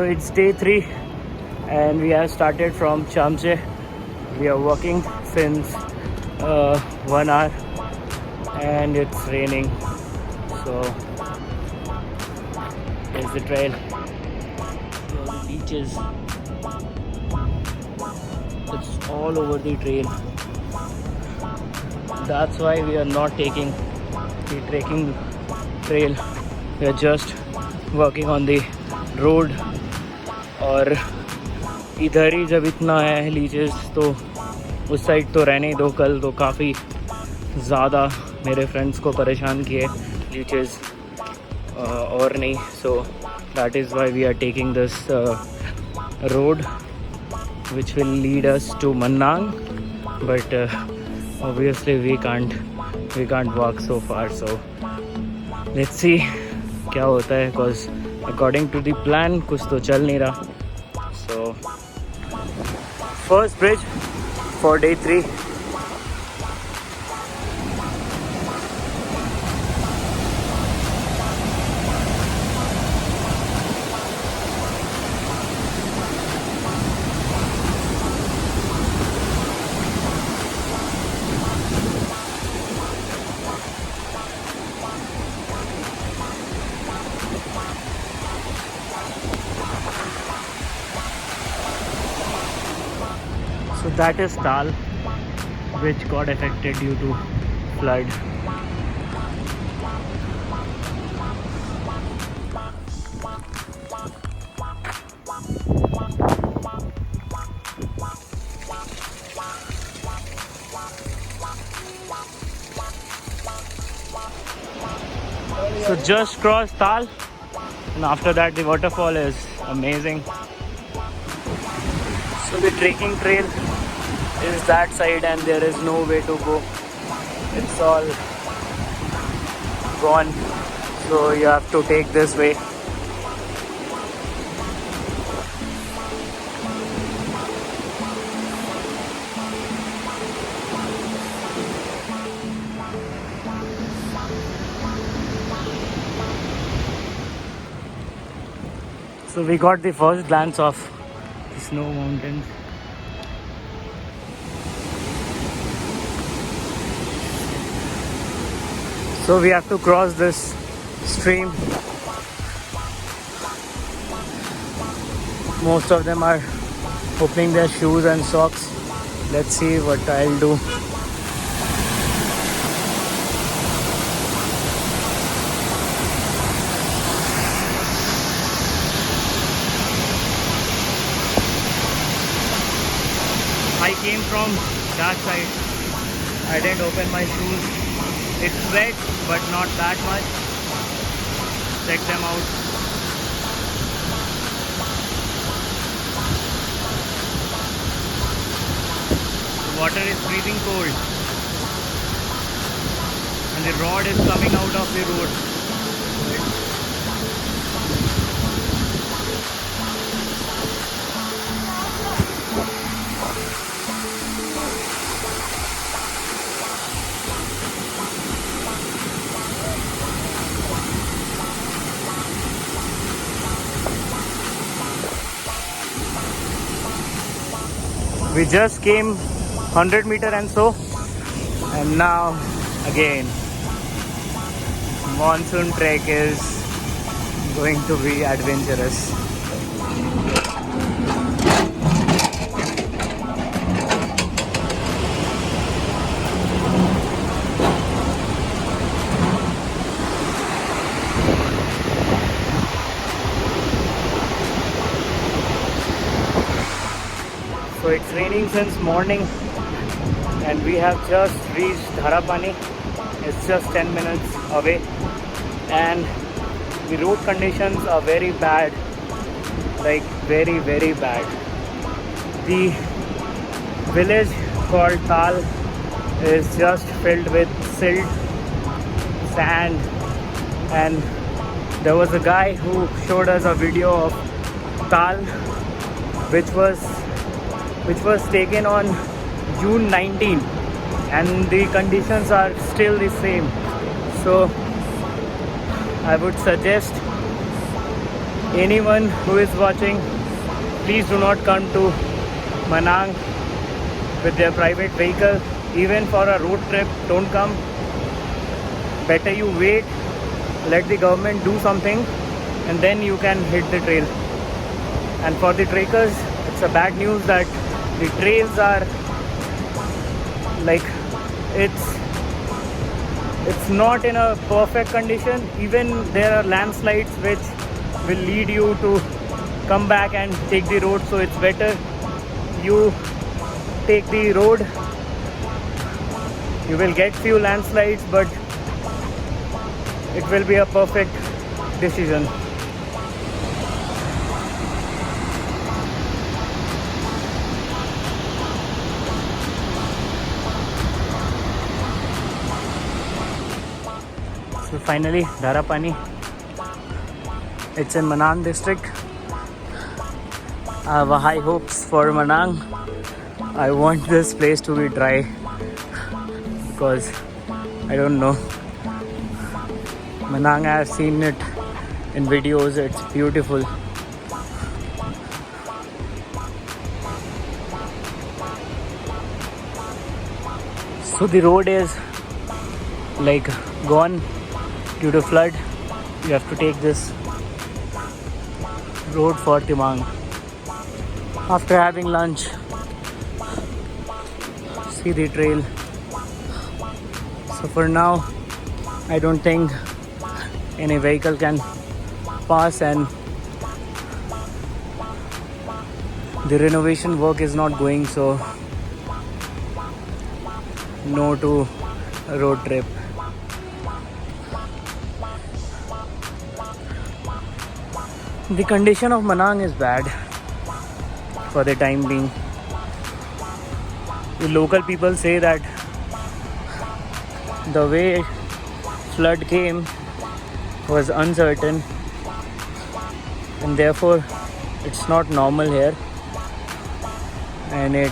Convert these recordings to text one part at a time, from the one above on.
So it's day 3 and we have started from Chamche. We are walking since 1 hour and it's raining. So there's the trail. All the beaches. It's all over the trail. That's why we are not taking the trekking trail. We are just working on the road. और इधर ही जब इतना है leches तो उस side तो रहने दो. कल तो काफ़ी ज़्यादा मेरे फ्रेंड्स को परेशान किए लीचेस और नहीं. So that is why we are taking this road which will lead us to Mannang, but obviously we can't walk so far. So let's see क्या होता है, because according to the plan कुछ तो चल नहीं रहा. So first bridge for day 3. So that is Tal, which got affected due to flood. So just crossed Tal, and after that the waterfall is amazing. So the trekking trail is that side and there is no way to go. It's all gone. So you have to take this way. So we got the first glance of the snow mountains. So we have to cross this stream. Most of them are opening their shoes and socks. Let's see what I'll do. I came from that side. I didn't open my shoes. It's wet, but not that much. Check them out. The water is freezing cold. And the rod is coming out of the road. We just came 100 meter and so, and now again monsoon trek is going to be adventurous. So it's raining since morning and we have just reached Dharapani. It's just 10 minutes away and the road conditions are very bad, like very bad. The village called Tal is just filled with silt, sand, and there was a guy who showed us a video of Tal which was taken on June 19 and the conditions are still the same. So I would suggest anyone who is watching, please do not come to Manang with their private vehicle. Even for a road trip, don't come. Better you wait, let the government do something, and then you can hit the trail. And for the trekkers, it's a bad news that the trails are like, it's not in a perfect condition. Even there are landslides which will lead you to come back and take the road, so it's better you take the road. You will get few landslides, but it will be a perfect decision. So finally, Dharapani. It's in Manang district. I have high hopes for Manang. I want this place to be dry because I don't know. Manang, I have seen it in videos. It's beautiful. So the road is like gone due to flood. You have to take this road for Timang. After having lunch, see the trail. So for now, I don't think any vehicle can pass, and the renovation work is not going, so no to a road trip. The condition of Manang is bad for the time being. The local people say that the way flood came was uncertain, and therefore it's not normal here, and it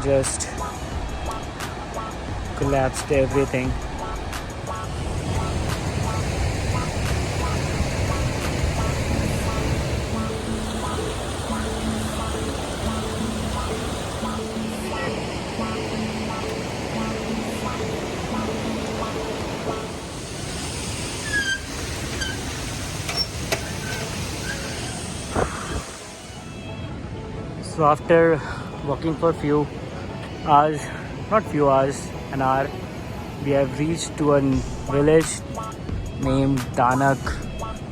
just collapsed everything. So after walking for few hours, not few hours, an hour, we have reached to a village named Danak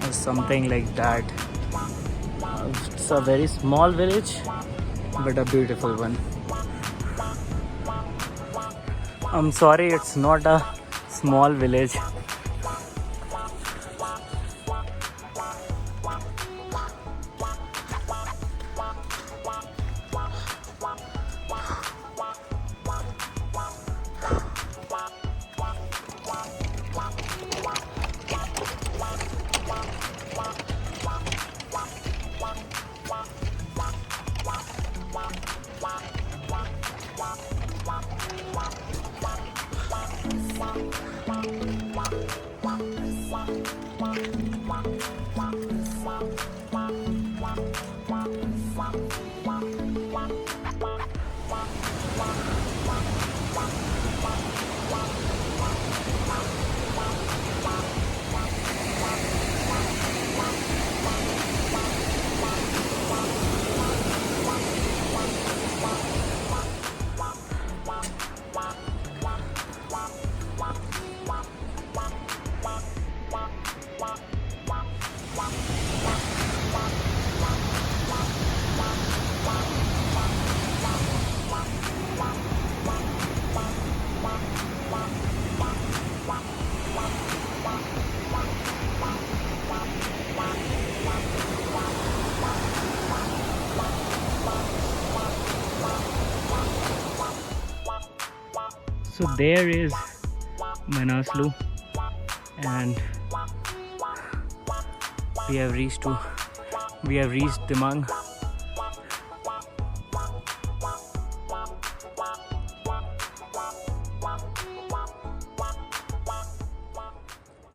or something like that. It's a very small village, but a beautiful one. I'm sorry, it's not a small village. So there is Manaslu, and we have reached Timang.